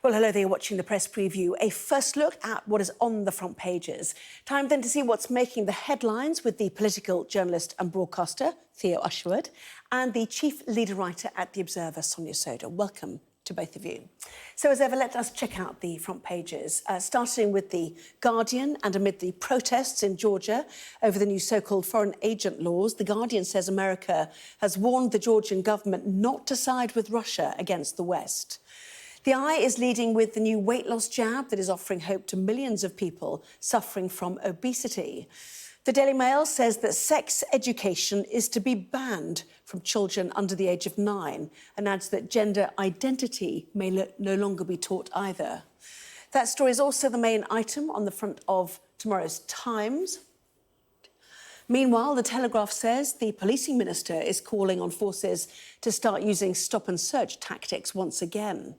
Well, hello there, you're watching the press preview. A first look at what is on the front pages. Time then to see what's making the headlines with the political journalist and broadcaster, Theo Usherwood, and the chief leader writer at the Observer, Sonia Sodha. Welcome to both of you. So as ever, let us check out the front pages, starting with The Guardian. And amid the protests in Georgia over the new so-called foreign agent laws, The Guardian says America has warned the Georgian government not to side with Russia against the West. The Eye is leading with the new weight loss jab that is offering hope to millions of people suffering from obesity. The Daily Mail says that sex education is to be banned from children under the age of 9 and adds that gender identity may no longer be taught either. That story is also the main item on the front of tomorrow's Times. Meanwhile, The Telegraph says the policing minister is calling on forces to start using stop-and-search tactics once again.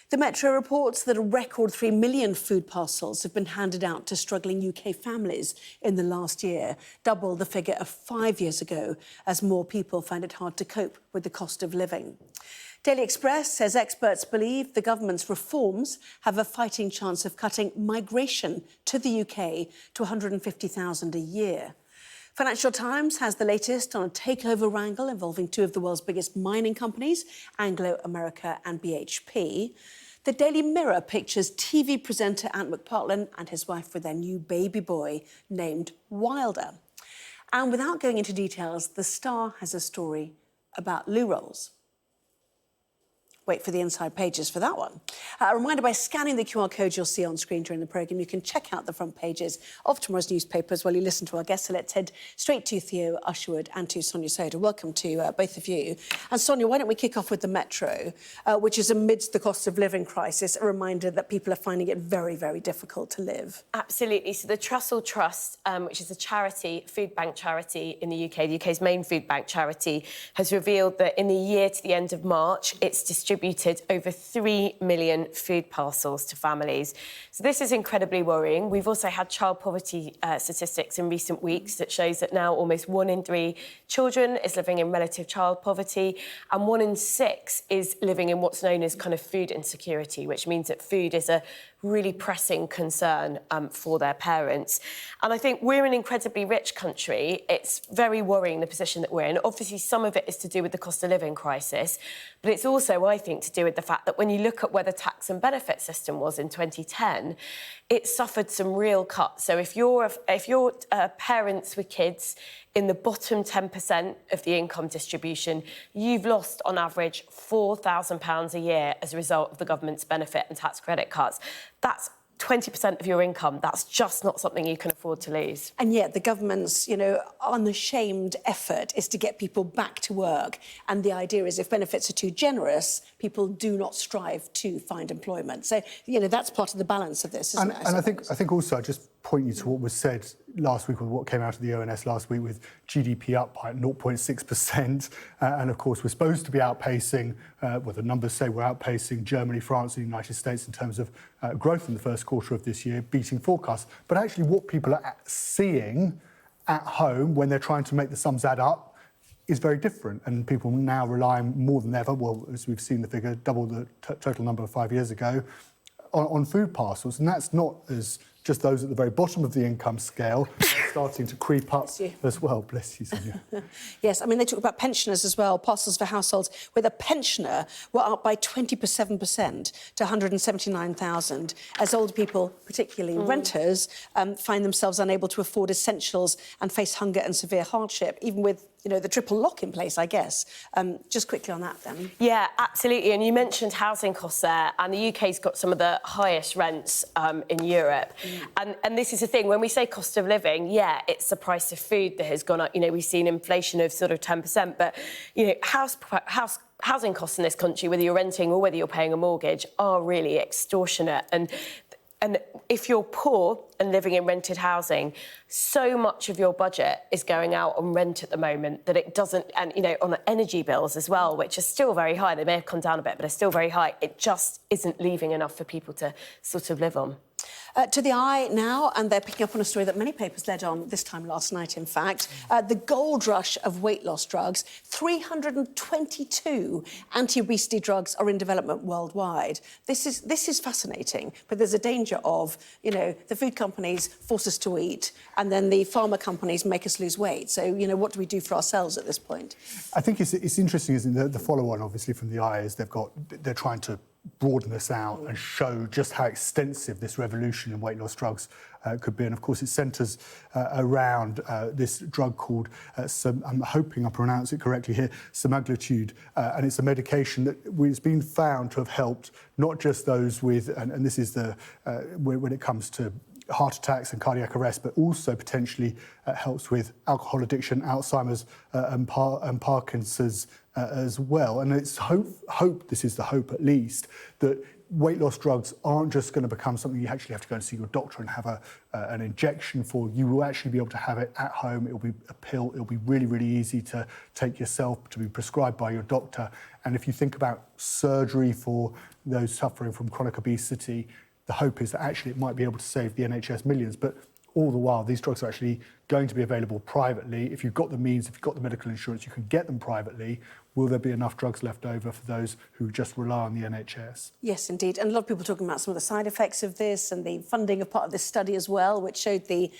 The Metro reports that a record 3 million food parcels have been handed out to struggling UK families in the last year, double the figure of 5 years ago, as more people find it hard to cope with the cost of living. Daily Express says experts believe the government's reforms have a fighting chance of cutting migration to the UK to 150,000 a year. Financial Times has the latest on a takeover wrangle involving two of the world's biggest mining companies, Anglo America and BHP. The Daily Mirror pictures TV presenter Ant McPartlin and his wife with their new baby boy named Wilder. And without going into details, The Star has a story about loo rolls. Wait for the inside pages for that one. A reminder, by scanning the QR code you'll see on screen during the programme, you can check out the front pages of tomorrow's newspapers while you listen to our guests. So let's head straight to Theo Usherwood and to Sonia Sodha. Welcome to both of you. And Sonia, why don't we kick off with the Metro, which is amidst the cost of living crisis, a reminder that people are finding it very, very difficult to live. Absolutely. So the Trussell Trust, which is a charity, food bank charity in the UK, the UK's main food bank charity, has revealed that in the year to the end of March, it's distributed over 3 million food parcels to families. So this is incredibly worrying. We've also had child poverty statistics in recent weeks that shows that now almost 1 in 3 children is living in relative child poverty, and 1 in 6 is living in what's known as kind of food insecurity, which means that food is a really pressing concern for their parents. And I think we're an incredibly rich country. It's very worrying, the position that we're in. Obviously, some of it is to do with the cost of living crisis, but it's also, I think, to do with the fact that when you look at where the tax and benefit system was in 2010, it suffered some real cuts. So if you're parents with kids in the bottom 10% of the income distribution, you've lost, on average, £4,000 a year as a result of the government's benefit and tax credit cuts. That's 20% of your income. That's just not something you can afford to lose. And yet the government's, unashamed effort is to get people back to work. And the idea is if benefits are too generous, people do not strive to find employment. So, that's part of the balance of this, isn't it? And I think also, I'd just point you to what was said last week, or what came out of the ONS last week, with GDP up by 0.6%. And of course, we're supposed to be outpacing, the numbers say we're outpacing Germany, France and the United States in terms of growth in the first quarter of this year, beating forecasts. But actually what people are seeing at home when they're trying to make the sums add up is very different. And people now relying more than ever, well, as we've seen the figure, double the total number of 5 years ago, on food parcels. And that's not as just those at the very bottom of the income scale starting to creep up as well. Bless you, Sonia. Yes, they talk about pensioners as well. Parcels for households with a pensioner were up by 27% to 179,000, as older people, particularly renters, find themselves unable to afford essentials and face hunger and severe hardship, even with the triple lock in place, I guess. Just quickly on that, then. Yeah, absolutely. And you mentioned housing costs there, and the UK's got some of the highest rents in Europe. And this is the thing, when we say cost of living, yeah, it's the price of food that has gone up. We've seen inflation of sort of 10%, but, housing costs in this country, whether you're renting or whether you're paying a mortgage, are really extortionate. And if you're poor and living in rented housing, so much of your budget is going out on rent at the moment that it doesn't, and, on energy bills as well, which are still very high. They may have come down a bit, but are still very high. It just isn't leaving enough for people to sort of live on. To the eye now, and they're picking up on a story that many papers led on this time last night, in fact. The gold rush of weight loss drugs. 322 anti-obesity drugs are in development worldwide. This is fascinating, but there's a danger of, you know, the food companies force us to eat, and then the pharma companies make us lose weight. So, you know, what do we do for ourselves at this point? I think it's interesting, isn't it? The follow-on, obviously, from the eye is they're trying to broaden this out and show just how extensive this revolution in weight loss drugs could be. And of course, it centres around this drug called, I'm hoping I pronounce it correctly here, semaglutide. And it's a medication that has been found to have helped not just those with, and this is the when it comes to heart attacks and cardiac arrest, but also potentially helps with alcohol addiction, Alzheimer's and Parkinson's as well. And it's hope, this is the hope at least, that weight loss drugs aren't just going to become something you actually have to go and see your doctor and have an injection for. You will actually be able to have it at home. It'll be a pill. It'll be really, really easy to take yourself, to be prescribed by your doctor. And if you think about surgery for those suffering from chronic obesity, the hope is that actually it might be able to save the NHS millions. But all the while, these drugs are actually going to be available privately. If you've got the means, if you've got the medical insurance, you can get them privately. Will there be enough drugs left over for those who just rely on the NHS? Yes, indeed. And a lot of people talking about some of the side effects of this and the funding of part of this study as well, which showed the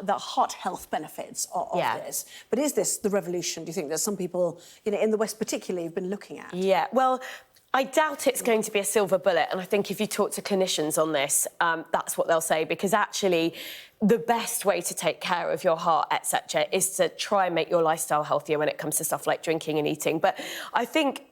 heart health benefits of this. But is this the revolution, do you think, that some people, you know, in the West particularly, have been looking at? Yeah, well, I doubt it's going to be a silver bullet, and I think if you talk to clinicians on this, that's what they'll say, because actually the best way to take care of your heart, etc., is to try and make your lifestyle healthier when it comes to stuff like drinking and eating. But I think,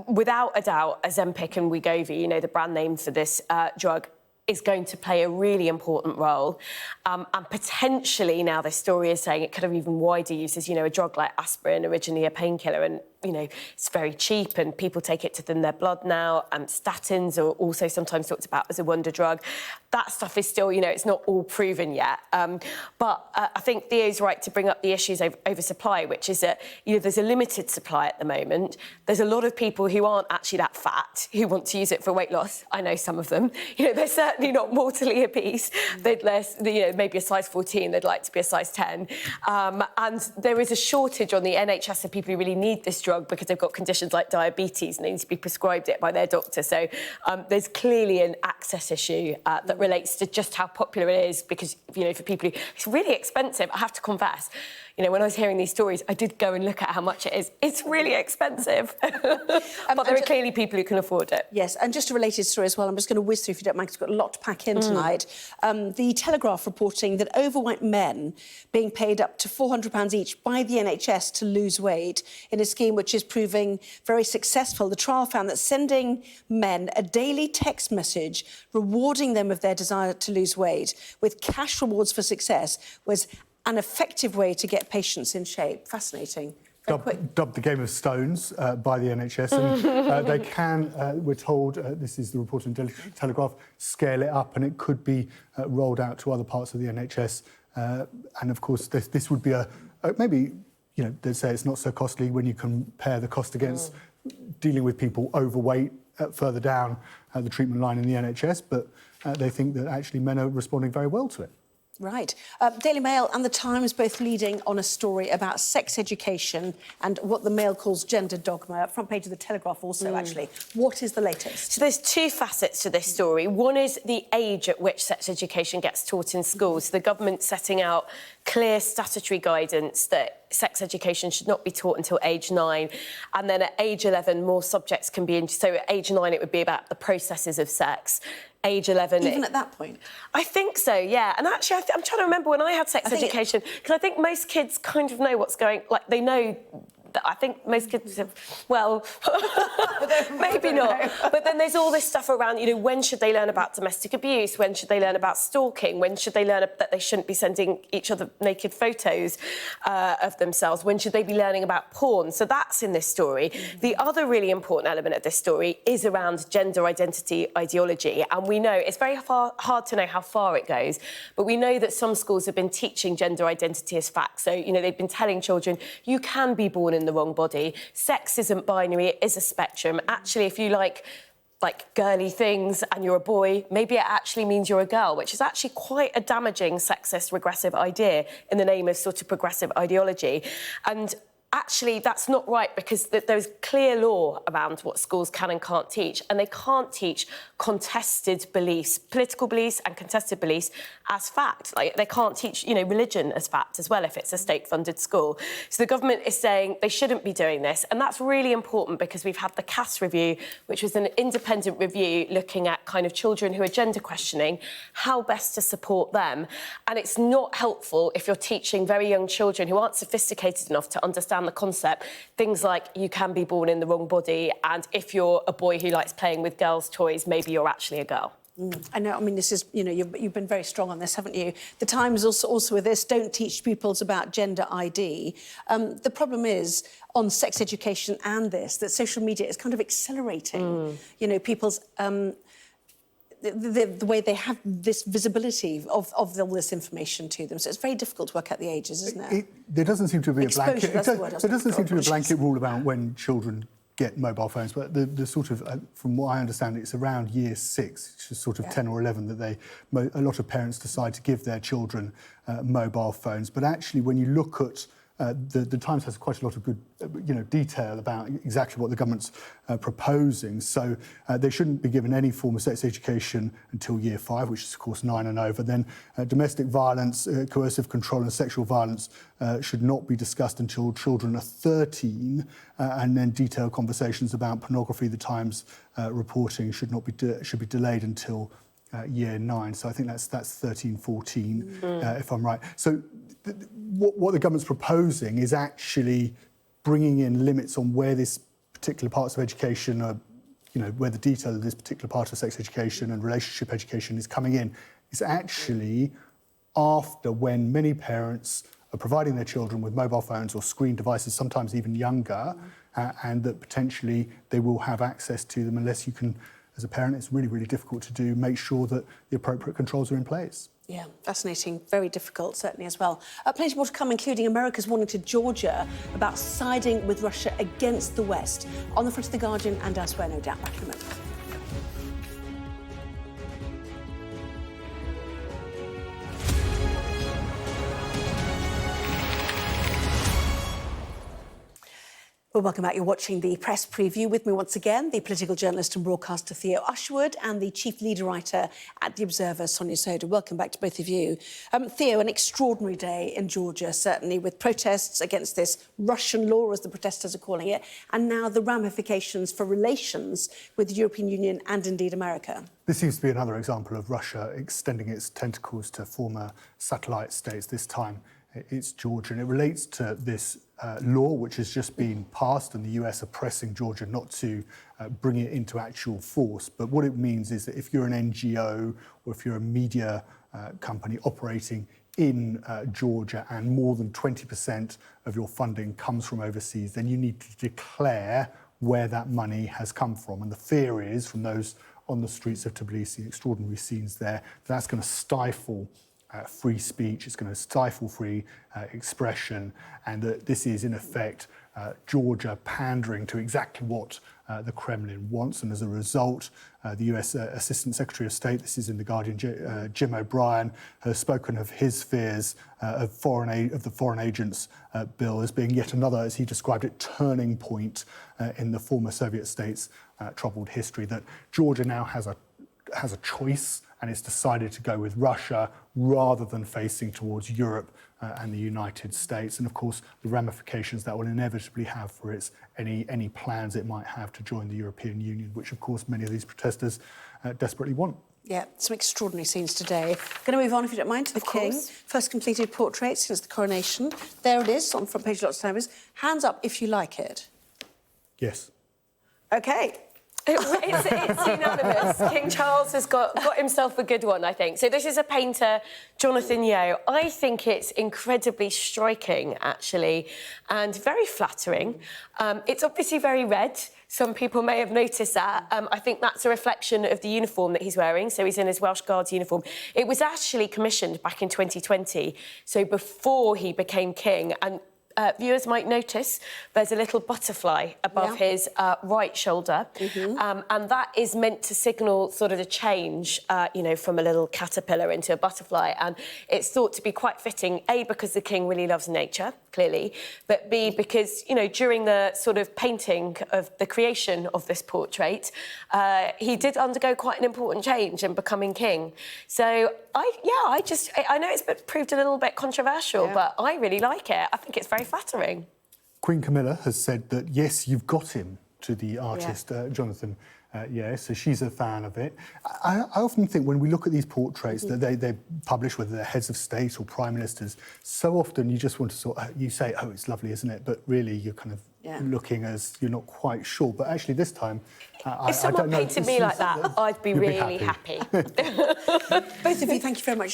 without a doubt, Ozempic and Wegovy, you know, the brand name for this drug, is going to play a really important role. And potentially now this story is saying it could have even wider uses. You know, a drug like aspirin, originally a painkiller, and, you know, it's very cheap and people take it to thin their blood now. Statins are also sometimes talked about as a wonder drug. That stuff is still, you know, it's not all proven yet. But I think Theo's right to bring up the issues of oversupply, which is that, you know, there's a limited supply at the moment. There's a lot of people who aren't actually that fat who want to use it for weight loss. I know some of them. You know, they're certainly not mortally obese. They'd maybe a size 14, they'd like to be a size 10. And there is a shortage on the NHS of people who really need this drug because they've got conditions like diabetes and they need to be prescribed it by their doctor. So there's clearly an access issue that relates to just how popular it is, because, you know, for people who... It's really expensive, I have to confess. You know, when I was hearing these stories, I did go and look at how much it is. It's really expensive. But there are clearly people who can afford it. Yes, and just a related story as well. I'm just going to whiz through, if you don't mind, because we've got a lot to pack in tonight. The Telegraph reporting that overweight men being paid up to £400 each by the NHS to lose weight in a scheme which is proving very successful. The trial found that sending men a daily text message rewarding them of their desire to lose weight with cash rewards for success was an effective way to get patients in shape. Fascinating. Dubbed the Game of Stones by the NHS. And they can, we're told, this is the report in Telegraph, scale it up, and it could be rolled out to other parts of the NHS. And of course, this would be maybe, you know, they say it's not so costly when you compare the cost against dealing with people overweight further down the treatment line in the NHS, but they think that actually men are responding very well to it. Right. Daily Mail and The Times both leading on a story about sex education and what the Mail calls gender dogma. Front page of The Telegraph also, actually. What is the latest? So there's two facets to this story. One is the age at which sex education gets taught in schools. The government setting out clear statutory guidance that sex education should not be taught until age 9. And then at age 11, more subjects can be... So at age 9, it would be about the processes of sex. Age 11... Even at that point? I think so, yeah. And actually, I'm trying to remember when I had sex education, because I think most kids kind of know what's going... Like, they know... I think most kids have, well, maybe not. But then there's all this stuff around, you know, when should they learn about domestic abuse? When should they learn about stalking? When should they learn that they shouldn't be sending each other naked photos of themselves? When should they be learning about porn? So that's in this story. The other really important element of this story is around gender identity ideology. And we know it's very hard to know how far it goes, but we know that some schools have been teaching gender identity as fact. So, you know, they've been telling children, you can be born in the wrong body. Sex isn't binary, it is a spectrum. Actually, if you like like girly things and you're a boy, maybe it actually means you're a girl, which is actually quite a damaging sexist, regressive idea in the name of sort of progressive ideology. And actually, that's not right, because there's clear law around what schools can and can't teach, and they can't teach contested beliefs, political beliefs and contested beliefs as fact. Like, they can't teach, you know, religion as fact as well if it's a state-funded school. So the government is saying they shouldn't be doing this, and that's really important because we've had the CAS review, which was an independent review looking at kind of children who are gender questioning, how best to support them. And it's not helpful if you're teaching very young children who aren't sophisticated enough to understand the concept, things like you can be born in the wrong body, and if you're a boy who likes playing with girls' toys, maybe you're actually a girl. I know, I mean, this is, you know, you've been very strong on this, haven't you? The Times also with this, don't teach pupils about gender ID. The problem is, on sex education and this, that social media is kind of accelerating, you know, people's... The way they have this visibility of all this information to them. So it's very difficult to work out the ages, isn't it? There doesn't seem to be a blanket... There doesn't seem to be a blanket rule about when children get mobile phones, but the sort of, from what I understand, it's around year 6, which is sort of 10 or 11, that a lot of parents decide to give their children mobile phones. But actually, when you look at the Times has quite a lot of good, detail about exactly what the government's proposing. So they shouldn't be given any form of sex education until year 5, which is, of course, 9 and over. Then domestic violence, coercive control and sexual violence should not be discussed until children are 13. And then detailed conversations about pornography, the Times reporting, should be delayed until year 9. So I think that's 13, 14, if I'm right. So what the government's proposing is actually bringing in limits on where this particular parts of education are, where the detail of this particular part of sex education and relationship education is coming in. It's actually after, when many parents are providing their children with mobile phones or screen devices, sometimes even younger, and that potentially they will have access to them unless you can, as a parent, it's really, really difficult to do, make sure that the appropriate controls are in place. Yeah, fascinating. Very difficult, certainly, as well. Plenty more to come, including America's warning to Georgia about siding with Russia against the West. On the front of The Guardian and elsewhere, no doubt. Back in a moment. Well, welcome back. You're watching the press preview. With me once again, the political journalist and broadcaster Theo Usherwood and the chief leader writer at the Observer, Sonia Sodha. Welcome back to both of you. Theo, an extraordinary day in Georgia, certainly, with protests against this Russian law, as the protesters are calling it, and now the ramifications for relations with the European Union and indeed America. This seems to be another example of Russia extending its tentacles to former satellite states, this time it's Georgia, and it relates to this law which has just been passed, and the US are pressing Georgia not to bring it into actual force. But what it means is that if you're an NGO or if you're a media company operating in Georgia and more than 20% of your funding comes from overseas, then you need to declare where that money has come from. And the fear is, from those on the streets of Tbilisi, extraordinary scenes there, that's going to stifle free speech, it's going to stifle free expression, and that this is, in effect, Georgia pandering to exactly what the Kremlin wants. And as a result, the US Assistant Secretary of State, this is in The Guardian, Jim O'Brien, has spoken of his fears of the Foreign Agents Bill as being yet another, as he described it, turning point in the former Soviet states' troubled history, that Georgia now has a choice, and it's decided to go with Russia rather than facing towards Europe and the United States. And of course, the ramifications that will inevitably have for any plans it might have to join the European Union, which of course many of these protesters desperately want. Yeah, some extraordinary scenes today. Going to move on, if you don't mind, to the King. First completed portrait since the coronation. There it is, on front page lots of times. Hands up if you like it. Yes. OK. It's unanimous. King Charles has got himself a good one, I think. So this is a painter, Jonathan Yeo. I think it's incredibly striking, actually, and very flattering. It's obviously very red. Some people may have noticed that. I think that's a reflection of the uniform that he's wearing. So he's in his Welsh Guards uniform. It was actually commissioned back in 2020, so before he became king. And viewers might notice there's a little butterfly above his right shoulder, and that is meant to signal sort of the change, from a little caterpillar into a butterfly. And it's thought to be quite fitting, A, because the king really loves nature, clearly, but B, because, during the sort of painting of the creation of this portrait, he did undergo quite an important change in becoming king. So, I know it's proved a little bit controversial, but I really like it. I think it's very flattering. Queen Camilla has said that, yes, you've got him, to the artist Jonathan. So she's a fan of it. I often think when we look at these portraits that they publish, whether they're heads of state or prime ministers, so often you just want to you say, oh, it's lovely, isn't it? But really you're kind of looking as you're not quite sure. But actually this time, if someone painted me like that, I'd be really happy. Both of you, thank you very much.